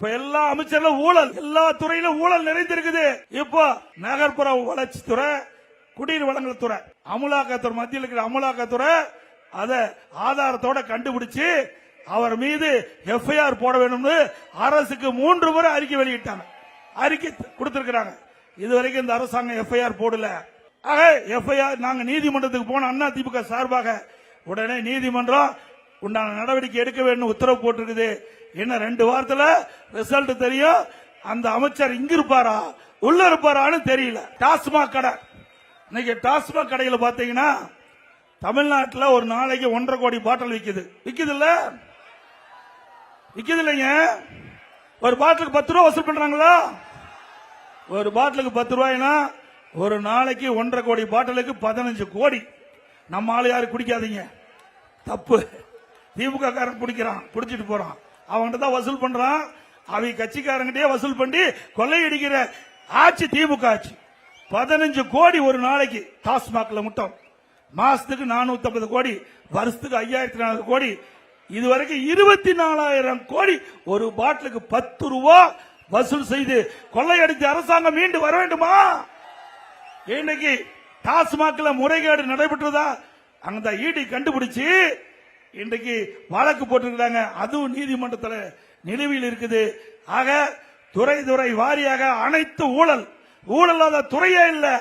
இப்ப எல்லா அமைச்சர்ல ஊழல், எல்லா துறையிலும் ஊழல் நிறைந்திருக்குது. இப்போ நகர்ப்புற வளர்ச்சித்துறை, குடிநீர் வழங்கல் துறை, அமலாக்கத்துறை, மத்தியில் இருக்கிற அமலாக்கத்துறை அத ஆதாரத்தோட கண்டுபிடிச்சு அவர் மீது எஃப்ஐஆர் போட வேணும்னு அரசுக்கு 3 முறை அறிக்கை வெளியிட்டாங்க, அறிக்கை கொடுத்திருக்கிறாங்க. இதுவரைக்கும் இந்த அரசாங்கம் எஃப்ஐஆர் போடல. ஆக எஃப்ஐஆர் நாங்க நீதிமன்றத்துக்கு போன அண்ணா திமுக சார்பாக உடனே நீதிமன்றம் உண்டான நடவடிக்கை எடுக்க வேண்டும் உத்தரவு போட்டிருக்குது. என்ன 2 வாரத்துல ரிசல்ட் தெரியும். அந்த அமைச்சர் இங்க இருப்பாரா உள்ள இருப்பாரான்னு தெரியல. டாஸ்மாக் கடை, இன்னைக்கு டாஸ்மாக் கடையில பாத்தீங்கன்னா தமிழ்நாட்டில் ஒரு நாளைக்கு 1.5 கோடி பாட்டில் விக்குது இல்லைங்க. ஒரு பாட்டிலுக்கு 10 ரூபா வசூல் பண்றாங்களா? ஒரு பாட்டிலுக்கு 10 ரூபாய்னா ஒரு நாளைக்கு 1.5 கோடி பாட்டிலுக்கு 15 கோடி. நம்ம ஆளு யாரு குடிக்காதீங்க, தப்பு. திமுக காரன் குடிக்கிறான், குடிச்சிட்டு போறான், அவன்கிட்ட தான் வசூல் பண்றான். அவங்க கட்சிக்காரங்கிட்டே வசூல் பண்ணி கொள்ளையடிக்கிற ஆட்சி திமுக ஆட்சி. 15 கோடி ஒரு நாளைக்கு டாஸ்மாக்ல மட்டும். மாசத்துக்கு 450 கோடி, வருஷத்துக்கு 5400 கோடி. இதுவரைக்கும் 24,000 கோடி ஒரு பாட்டிலுக்கு 10 ரூபா வசூல் செய்து கொள்ளையடித்த அரசாங்கம் மீண்டு வர வேண்டுமா? இன்னைக்கு டாஸ்மாக்ல முறைகேடு நடைபெற்றதா அந்த ஈடி கண்டுபிடிச்சு இன்றைக்கு வழக்கு போட்டிருக்கிறாங்க. அதுவும் நீதிமன்றத்தில் நிலுவையில் இருக்குது. ஆக துறை வாரியாக அனைத்து ஊழல் இல்லாத துறையே இல்லை.